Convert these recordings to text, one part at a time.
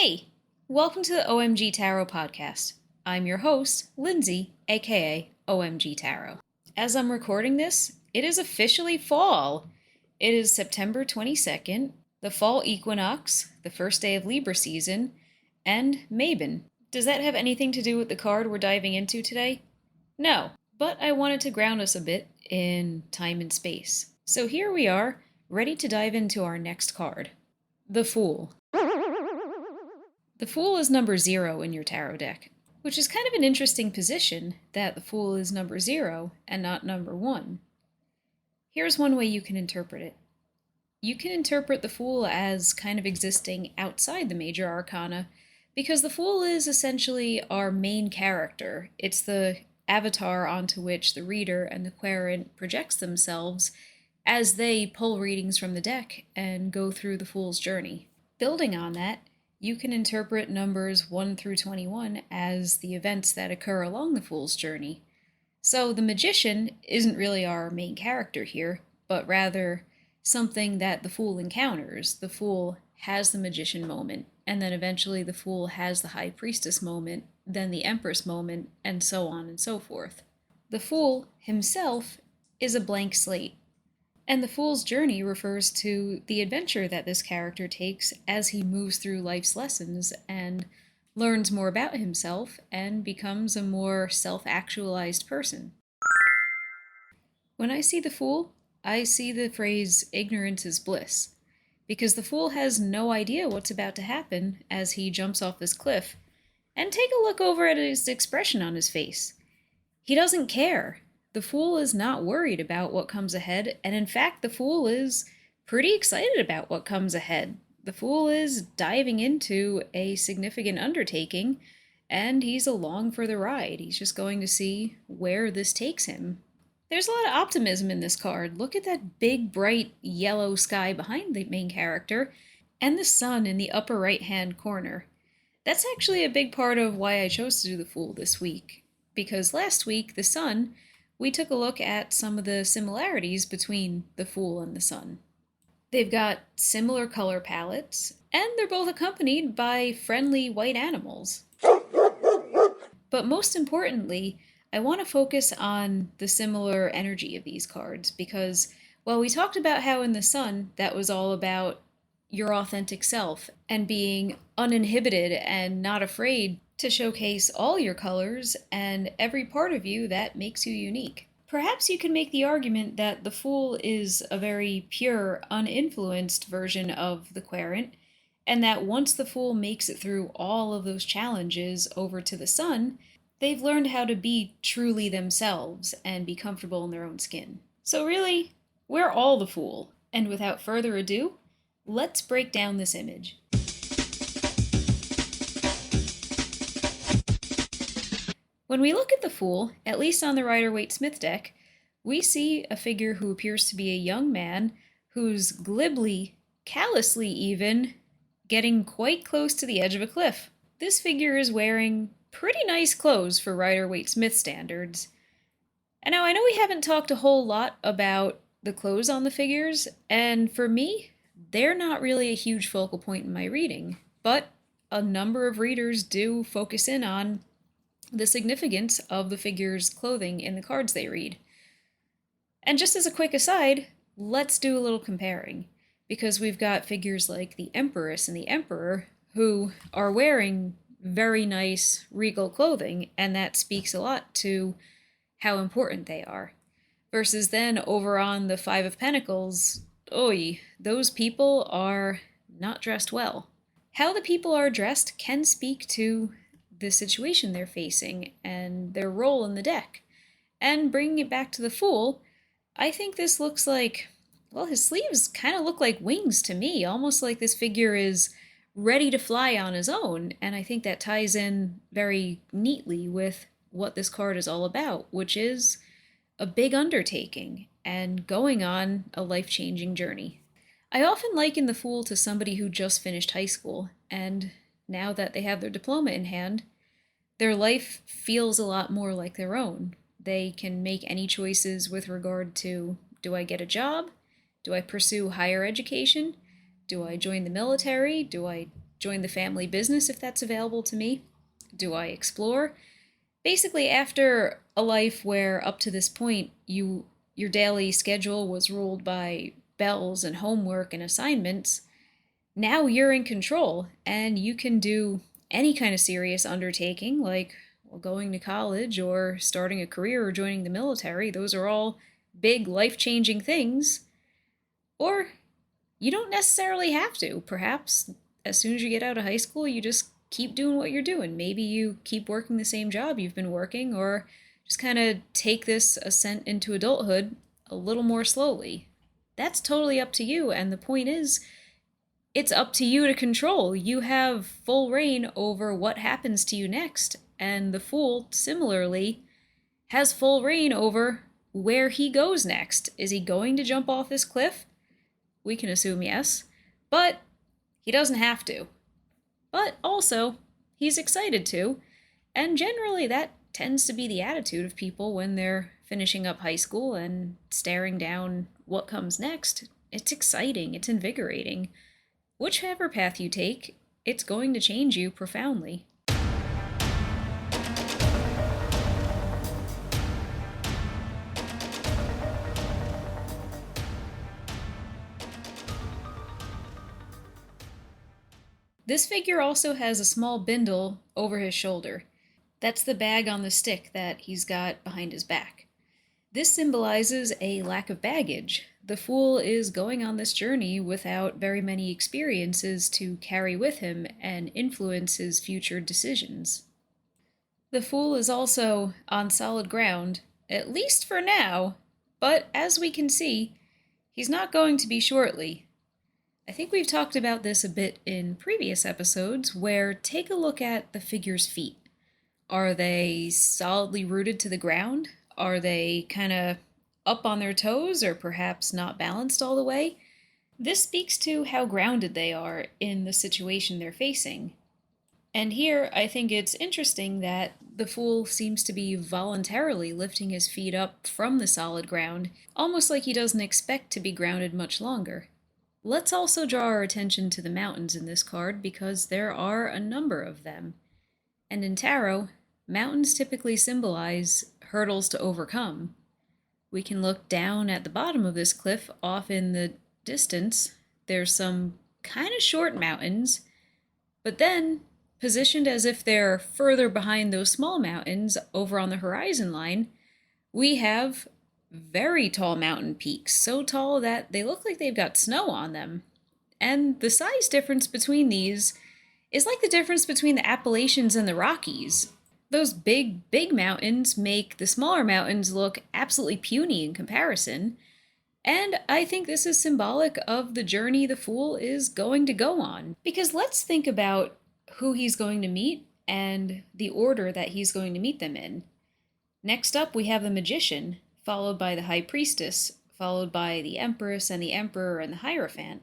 Hey, welcome to the OMG Tarot podcast. I'm your host, Lindsay, aka OMG Tarot. As I'm recording this, it is officially fall. It is September 22nd, the fall equinox, the first day of Libra season, and Mabon. Does that have anything to do with the card we're diving into today? No, but I wanted to ground us a bit in time and space. So here we are, ready to dive into our next card, the Fool. The Fool is number 0 in your tarot deck, which is kind of an interesting position that the Fool is number 0 and not number 1. Here's one way you can interpret it. You can interpret the Fool as kind of existing outside the major arcana, because the Fool is essentially our main character. It's the avatar onto which the reader and the querent projects themselves as they pull readings from the deck and go through the Fool's journey. Building on that, you can interpret numbers 1 through 21 as the events that occur along the Fool's journey. So the Magician isn't really our main character here, but rather something that the Fool encounters. The Fool has the Magician moment, and then eventually the Fool has the High Priestess moment, then the Empress moment, and so on and so forth. The Fool himself is a blank slate. And the Fool's journey refers to the adventure that this character takes as he moves through life's lessons and learns more about himself and becomes a more self-actualized person. When I see the Fool, I see the phrase ignorance is bliss, because the Fool has no idea what's about to happen as he jumps off this cliff. And take a look over at his expression on his face. He doesn't care. The Fool is not worried about what comes ahead, and in fact, the Fool is pretty excited about what comes ahead. The Fool is diving into a significant undertaking, and he's along for the ride. He's just going to see where this takes him. There's a lot of optimism in this card. Look at that big, bright yellow sky behind the main character, and the sun in the upper right-hand corner. That's actually a big part of why I chose to do the Fool this week, because last week, the sun, we took a look at some of the similarities between the Fool and the Sun. They've got similar color palettes, and they're both accompanied by friendly white animals. But most importantly, I want to focus on the similar energy of these cards, because while we talked about how in the Sun, that was all about your authentic self and being uninhibited and not afraid to showcase all your colors and every part of you that makes you unique. Perhaps you can make the argument that the Fool is a very pure, uninfluenced version of the querent, and that once the Fool makes it through all of those challenges over to the Sun, they've learned how to be truly themselves and be comfortable in their own skin. So really, we're all the Fool, and without further ado, let's break down this image. When we look at the Fool, at least on the Rider-Waite-Smith deck, we see a figure who appears to be a young man who's glibly, callously even, getting quite close to the edge of a cliff. This figure is wearing pretty nice clothes for Rider-Waite-Smith standards. And now I know we haven't talked a whole lot about the clothes on the figures, and for me, they're not really a huge focal point in my reading, but a number of readers do focus in on the significance of the figure's clothing in the cards they read. And just as a quick aside, let's do a little comparing, because we've got figures like the Empress and the Emperor who are wearing very nice regal clothing, and that speaks a lot to how important they are. Versus then over on the Five of Pentacles, those people are not dressed well. How the people are dressed can speak to the situation they're facing and their role in the deck. And bringing it back to the Fool, I think this looks like, well, his sleeves kind of look like wings to me, almost like this figure is ready to fly on his own, and I think that ties in very neatly with what this card is all about, which is a big undertaking and going on a life-changing journey. I often liken the Fool to somebody who just finished high school, and now that they have their diploma in hand, their life feels a lot more like their own. They can make any choices with regard to, do I get a job? Do I pursue higher education? Do I join the military? Do I join the family business if that's available to me? Do I explore? Basically, after a life where up to this point your daily schedule was ruled by bells and homework and assignments, now you're in control and you can do any kind of serious undertaking like going to college or starting a career or joining the military. Those are all big life-changing things. Or you don't necessarily have to. Perhaps as soon as you get out of high school, you just keep doing what you're doing. Maybe you keep working the same job you've been working, or just kind of take this ascent into adulthood a little more slowly. That's totally up to you, and the point is, it's up to you to control. You have full reign over what happens to you next, and the Fool, similarly, has full reign over where he goes next. Is he going to jump off this cliff? We can assume yes, but he doesn't have to. But also, he's excited to, and generally that tends to be the attitude of people when they're finishing up high school and staring down what comes next. It's exciting, it's invigorating. Whichever path you take, it's going to change you profoundly. This figure also has a small bindle over his shoulder. That's the bag on the stick that he's got behind his back. This symbolizes a lack of baggage. The Fool is going on this journey without very many experiences to carry with him and influence his future decisions. The Fool is also on solid ground, at least for now, but as we can see, he's not going to be shortly. I think we've talked about this a bit in previous episodes, where take a look at the figure's feet. Are they solidly rooted to the ground? Are they kind of up on their toes or perhaps not balanced all the way? This speaks to how grounded they are in the situation they're facing. And here, I think it's interesting that the Fool seems to be voluntarily lifting his feet up from the solid ground, almost like he doesn't expect to be grounded much longer. Let's also draw our attention to the mountains in this card because there are a number of them. And in tarot, mountains typically symbolize hurdles to overcome. We can look down at the bottom of this cliff off in the distance. There's some kind of short mountains, but then, positioned as if they're further behind those small mountains over on the horizon line, we have very tall mountain peaks, so tall that they look like they've got snow on them. And the size difference between these is like the difference between the Appalachians and the Rockies. Those big mountains make the smaller mountains look absolutely puny in comparison. And I think this is symbolic of the journey the Fool is going to go on. Because let's think about who he's going to meet and the order that he's going to meet them in. Next up, we have the Magician, followed by the High Priestess, followed by the Empress and the Emperor and the Hierophant.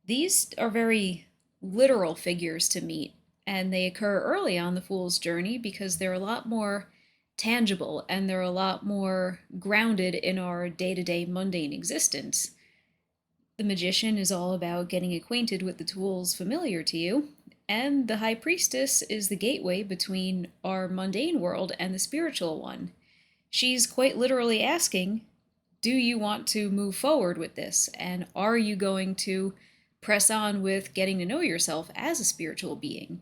These are very literal figures to meet, and they occur early on the Fool's journey because they're a lot more tangible and they're a lot more grounded in our day-to-day mundane existence. The Magician is all about getting acquainted with the tools familiar to you, and the High Priestess is the gateway between our mundane world and the spiritual one. She's quite literally asking, do you want to move forward with this? And are you going to press on with getting to know yourself as a spiritual being?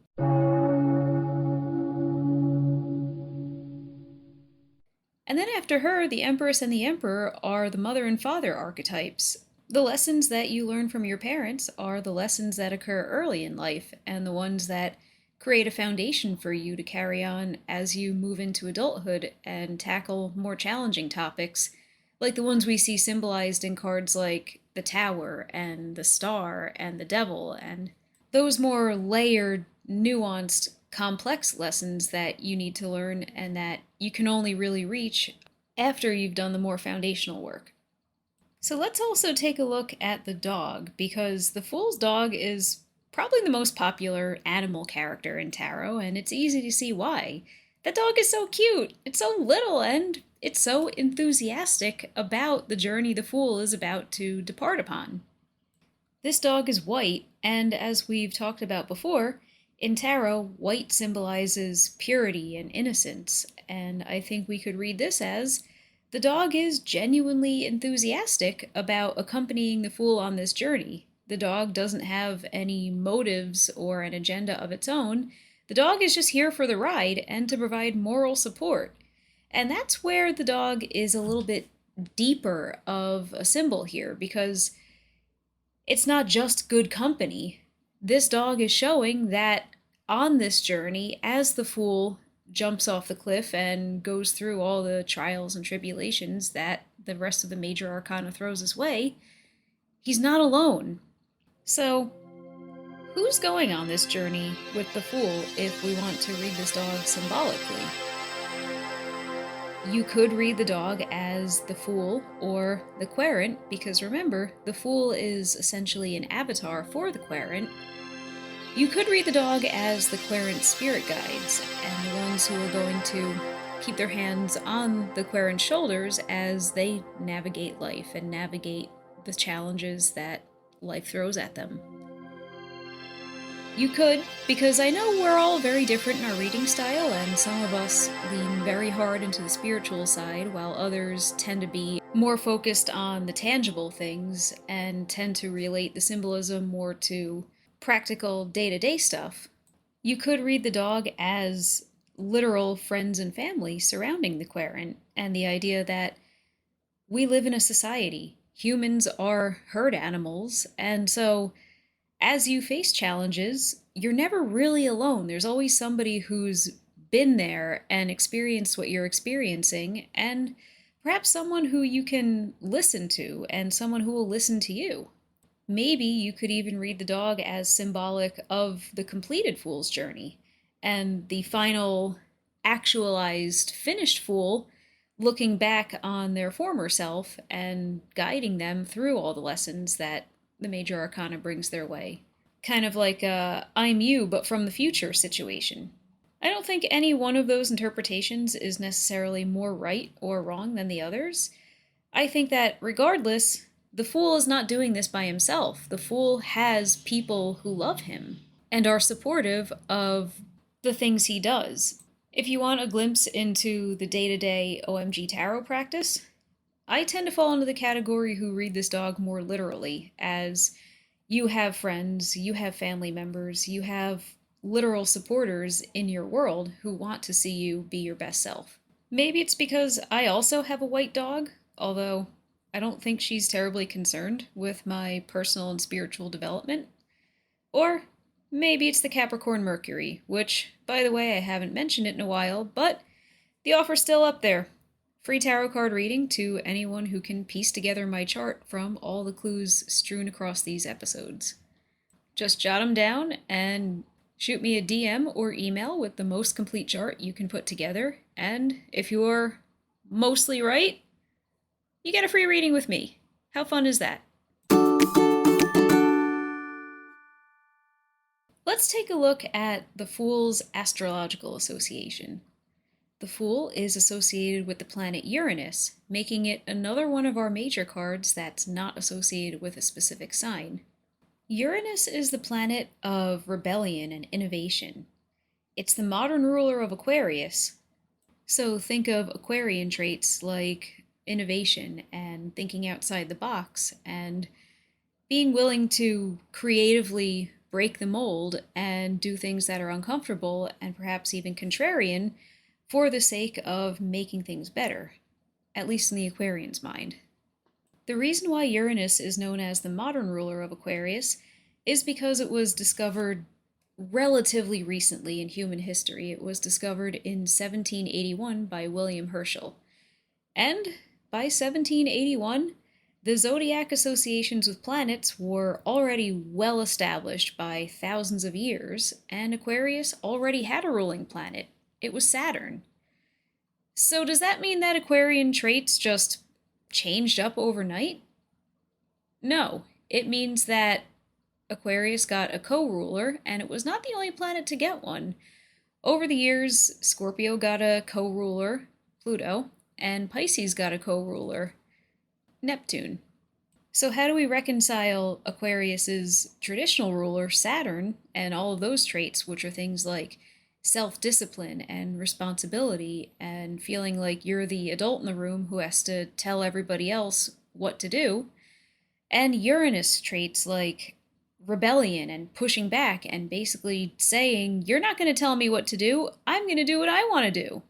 And then after her, the Empress and the Emperor are the mother and father archetypes. The lessons that you learn from your parents are the lessons that occur early in life and the ones that create a foundation for you to carry on as you move into adulthood and tackle more challenging topics, like the ones we see symbolized in cards like the Tower and the Star and the Devil, and those more layered, nuanced, complex lessons that you need to learn and that you can only really reach after you've done the more foundational work. So let's also take a look at the dog, because the Fool's dog is probably the most popular animal character in tarot, and it's easy to see why. That dog is so cute, it's so little, and it's so enthusiastic about the journey the Fool is about to depart upon. This dog is white, and as we've talked about before, in tarot, white symbolizes purity and innocence, and I think we could read this as the dog is genuinely enthusiastic about accompanying the fool on this journey. The dog doesn't have any motives or an agenda of its own. The dog is just here for the ride and to provide moral support. And that's where the dog is a little bit deeper of a symbol here, because it's not just good company. This dog is showing that on this journey, as the fool jumps off the cliff and goes through all the trials and tribulations that the rest of the major arcana throws his way, he's not alone. So, who's going on this journey with the fool if we want to read this dog symbolically? You could read the dog as the fool or the querent, because remember, the fool is essentially an avatar for the querent. You could read the dog as the querent spirit guides, and the ones who are going to keep their hands on the querent's shoulders as they navigate life and navigate the challenges that life throws at them. You could, because I know we're all very different in our reading style, and some of us lean very hard into the spiritual side, while others tend to be more focused on the tangible things and tend to relate the symbolism more to practical day-to-day stuff. You could read the dog as literal friends and family surrounding the querent, and the idea that we live in a society. Humans are herd animals, and so as you face challenges, you're never really alone. There's always somebody who's been there and experienced what you're experiencing, and perhaps someone who you can listen to and someone who will listen to you. Maybe you could even read the dog as symbolic of the completed fool's journey and the final actualized finished fool looking back on their former self and guiding them through all the lessons that the major arcana brings their way. Kind of like a I'm you but from the future situation. I don't think any one of those interpretations is necessarily more right or wrong than the others. I think that regardless, the fool is not doing this by himself. The fool has people who love him and are supportive of the things he does. If you want a glimpse into the day-to-day OMG tarot practice, I tend to fall into the category who read this dog more literally, as you have friends, you have family members, you have literal supporters in your world who want to see you be your best self. Maybe it's because I also have a white dog, although I don't think she's terribly concerned with my personal and spiritual development. Or maybe it's the Capricorn Mercury, which, by the way, I haven't mentioned it in a while, but the offer's still up there. Free tarot card reading to anyone who can piece together my chart from all the clues strewn across these episodes. Just jot them down and shoot me a DM or email with the most complete chart you can put together, and if you're mostly right, you get a free reading with me. How fun is that? Let's take a look at the Fool's astrological association. The Fool is associated with the planet Uranus, making it another one of our major cards that's not associated with a specific sign. Uranus is the planet of rebellion and innovation. It's the modern ruler of Aquarius. So think of Aquarian traits like innovation and thinking outside the box and being willing to creatively break the mold and do things that are uncomfortable and perhaps even contrarian for the sake of making things better, at least in the Aquarian's mind. The reason why Uranus is known as the modern ruler of Aquarius is because it was discovered relatively recently in human history. It was discovered in 1781 by William Herschel. And by 1781, the zodiac associations with planets were already well established by thousands of years, and Aquarius already had a ruling planet. It was Saturn. So does that mean that Aquarian traits just changed up overnight? No, it means that Aquarius got a co-ruler, and it was not the only planet to get one. Over the years, Scorpio got a co-ruler, Pluto, and Pisces got a co-ruler, Neptune. So, how do we reconcile Aquarius's traditional ruler, Saturn, and all of those traits, which are things like self discipline and responsibility, and feeling like you're the adult in the room who has to tell everybody else what to do, and Uranus traits like rebellion and pushing back and basically saying, "You're not going to tell me what to do, I'm going to do what I want to do"?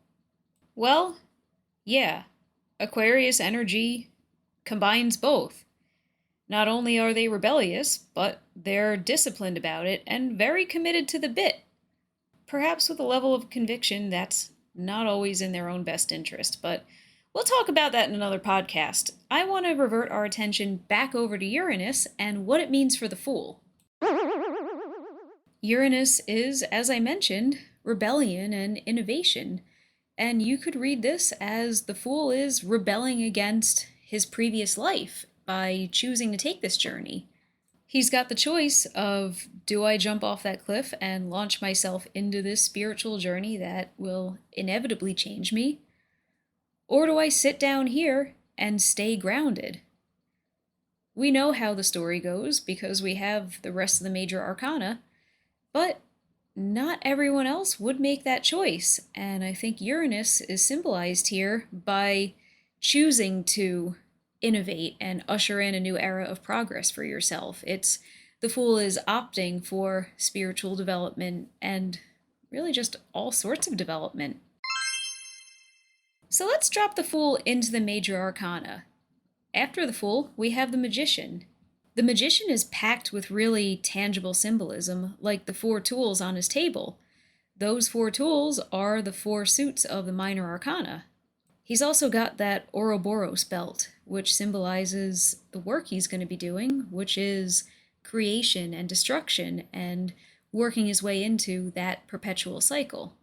Well, yeah, Aquarius energy combines both. Not only are they rebellious, but they're disciplined about it and very committed to the bit. Perhaps with a level of conviction that's not always in their own best interest, but we'll talk about that in another podcast. I want to revert our attention back over to Uranus and what it means for the Fool. Uranus is, as I mentioned, rebellion and innovation, and you could read this as the Fool is rebelling against his previous life by choosing to take this journey. He's got the choice of, do I jump off that cliff and launch myself into this spiritual journey that will inevitably change me? Or do I sit down here and stay grounded? We know how the story goes because we have the rest of the major arcana, but not everyone else would make that choice. And I think Uranus is symbolized here by choosing to innovate and usher in a new era of progress for yourself. It's the Fool is opting for spiritual development and really just all sorts of development. So let's drop the Fool into the major arcana. After the Fool, we have the Magician. The Magician is packed with really tangible symbolism, like the 4 tools on his table. Those 4 tools are the 4 suits of the minor arcana. He's also got that Ouroboros belt, which symbolizes the work he's going to be doing, which is creation and destruction and working his way into that perpetual cycle.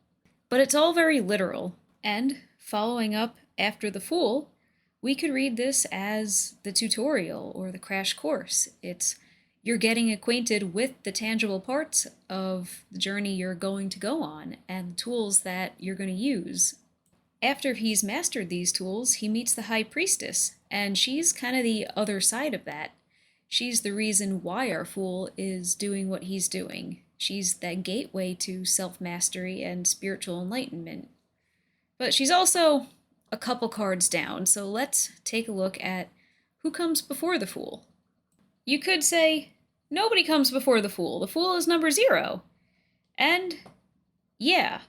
But it's all very literal, and following up after the Fool, we could read this as the tutorial or the crash course. It's you're getting acquainted with the tangible parts of the journey you're going to go on and the tools that you're going to use. After he's mastered these tools, he meets the High Priestess, and she's kind of the other side of that. She's the reason why our Fool is doing what he's doing. She's that gateway to self-mastery and spiritual enlightenment. But she's also a couple cards down, so let's take a look at who comes before the Fool. You could say, nobody comes before the Fool. The Fool is number 0. And yeah.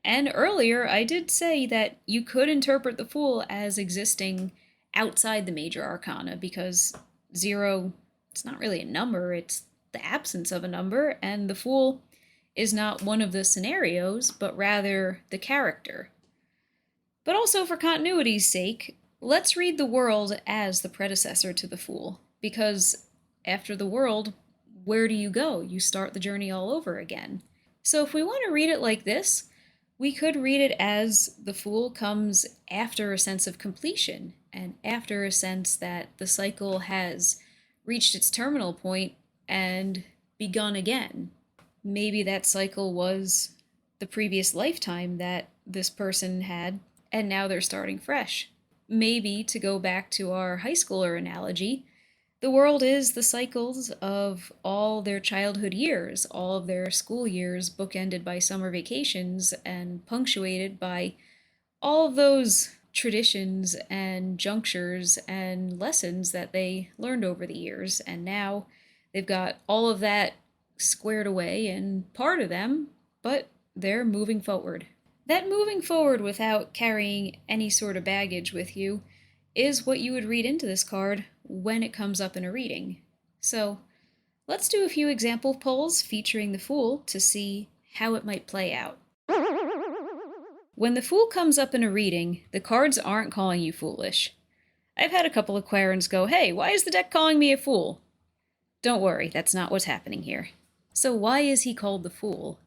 And earlier, I did say that you could interpret the Fool as existing outside the major arcana because 0, it's not really a number, it's the absence of a number, and the Fool is not one of the scenarios, but rather the character. But also for continuity's sake, let's read the World as the predecessor to the Fool, because after the World, where do you go? You start the journey all over again. So if we want to read it like this, we could read it as the Fool comes after a sense of completion and after a sense that the cycle has reached its terminal point and begun again. Maybe that cycle was the previous lifetime that this person had, and now they're starting fresh. Maybe, to go back to our high schooler analogy, the world is the cycles of all their childhood years, all of their school years bookended by summer vacations and punctuated by all of those traditions and junctures and lessons that they learned over the years. And now they've got all of that squared away and part of them, but they're moving forward. That moving forward without carrying any sort of baggage with you is what you would read into this card when it comes up in a reading. So let's do a few example polls featuring the Fool to see how it might play out. When the Fool comes up in a reading, the cards aren't calling you foolish. I've had a couple of Aquarians go, "Hey, why is the deck calling me a fool?" Don't worry, that's not what's happening here. So why is he called the Fool?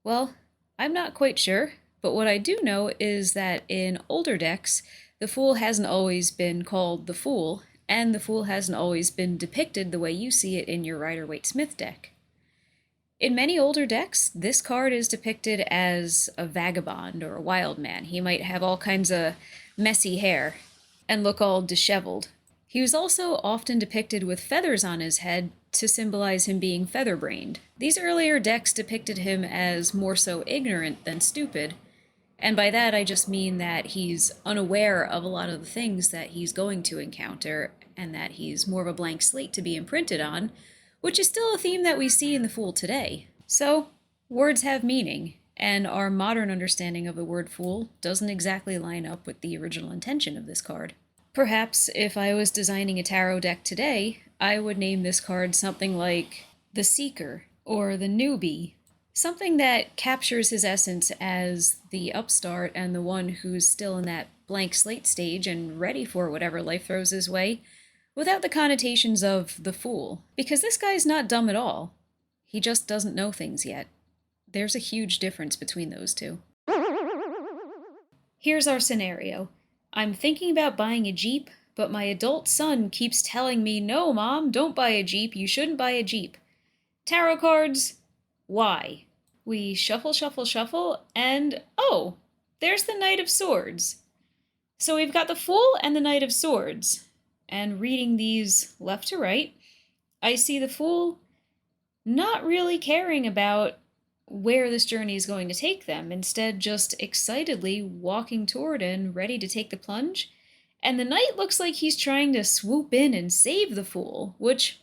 Well, I'm not quite sure, but what I do know is that in older decks, the Fool hasn't always been called the Fool, and the Fool hasn't always been depicted the way you see it in your Rider-Waite-Smith deck. In many older decks, this card is depicted as a vagabond or a wild man. He might have all kinds of messy hair and look all disheveled. He was also often depicted with feathers on his head to symbolize him being feather-brained. These earlier decks depicted him as more so ignorant than stupid, and by that I just mean that he's unaware of a lot of the things that he's going to encounter, and that he's more of a blank slate to be imprinted on, which is still a theme that we see in the Fool today. So, words have meaning, and our modern understanding of the word Fool doesn't exactly line up with the original intention of this card. Perhaps if I was designing a tarot deck today, I would name this card something like the Seeker or the Newbie, something that captures his essence as the upstart and the one who's still in that blank slate stage and ready for whatever life throws his way, without the connotations of the Fool, because this guy's not dumb at all. He just doesn't know things yet. There's a huge difference between those two. Here's our scenario. I'm thinking about buying a Jeep, but my adult son keeps telling me, "No, Mom, don't buy a Jeep, you shouldn't buy a Jeep." Tarot cards, why? We shuffle, shuffle, shuffle, and oh, there's the Knight of Swords. So we've got the Fool and the Knight of Swords. And reading these left to right, I see the Fool not really caring about where this journey is going to take them, instead just excitedly walking toward and ready to take the plunge. And the Knight looks like he's trying to swoop in and save the Fool, which,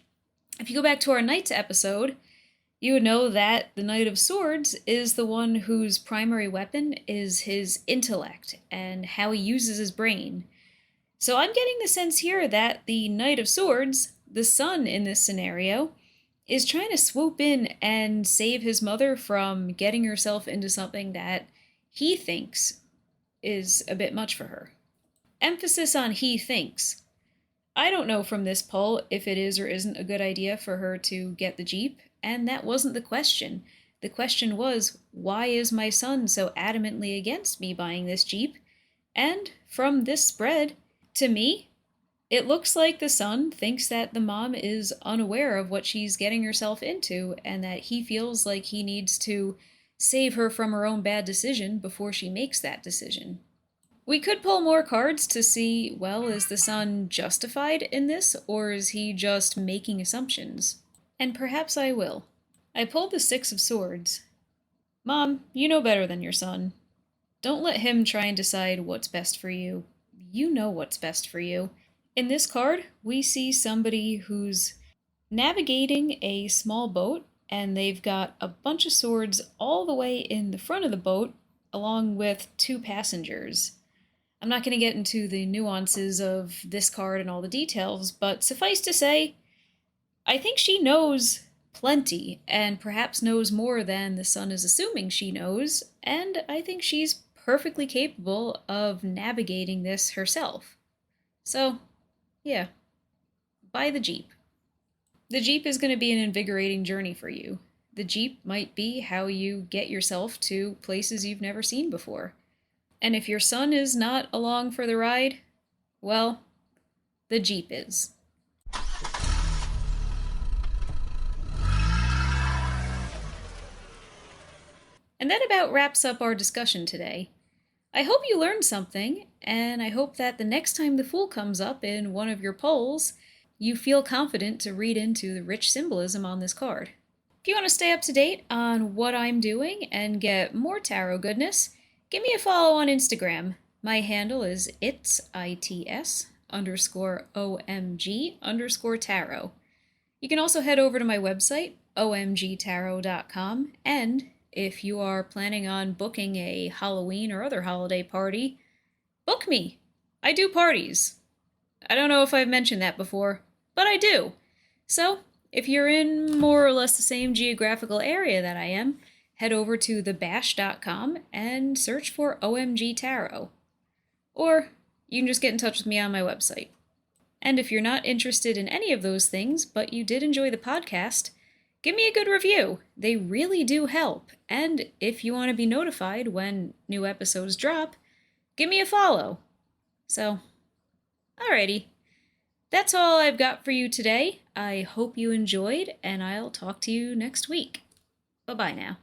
if you go back to our Knights episode, you would know that the Knight of Swords is the one whose primary weapon is his intellect and how he uses his brain. So I'm getting the sense here that the Knight of Swords, the son in this scenario, is trying to swoop in and save his mother from getting herself into something that he thinks is a bit much for her. Emphasis on he thinks. I don't know from this poll if it is or isn't a good idea for her to get the Jeep, and that wasn't the question. The question was, why is my son so adamantly against me buying this Jeep? And from this spread, to me, it looks like the son thinks that the mom is unaware of what she's getting herself into, and that he feels like he needs to save her from her own bad decision before she makes that decision. We could pull more cards to see, well, is the son justified in this, or is he just making assumptions? And perhaps I will. I pulled the Six of Swords. Mom, you know better than your son. Don't let him try and decide what's best for you. You know what's best for you. In this card, we see somebody who's navigating a small boat, and they've got a bunch of swords all the way in the front of the boat, along with 2 passengers. I'm not going to get into the nuances of this card and all the details, but suffice to say, I think she knows plenty, and perhaps knows more than the son is assuming she knows, and I think she's perfectly capable of navigating this herself. So, yeah, buy the Jeep. The Jeep is going to be an invigorating journey for you. The Jeep might be how you get yourself to places you've never seen before. And if your son is not along for the ride, well, the Jeep is. And that about wraps up our discussion today. I hope you learned something, and I hope that the next time the Fool comes up in one of your polls, you feel confident to read into the rich symbolism on this card. If you want to stay up to date on what I'm doing and get more tarot goodness, give me a follow on Instagram. My handle is its_omg_tarot. You can also head over to my website, omgtarot.com, and if you are planning on booking a Halloween or other holiday party, book me. I do parties. I don't know if I've mentioned that before, but I do. So, if you're in more or less the same geographical area that I am, head over to thebash.com and search for OMG Tarot. Or you can just get in touch with me on my website. And if you're not interested in any of those things, but you did enjoy the podcast, give me a good review. They really do help. And if you want to be notified when new episodes drop, give me a follow. So, alrighty. That's all I've got for you today. I hope you enjoyed, and I'll talk to you next week. Bye-bye now.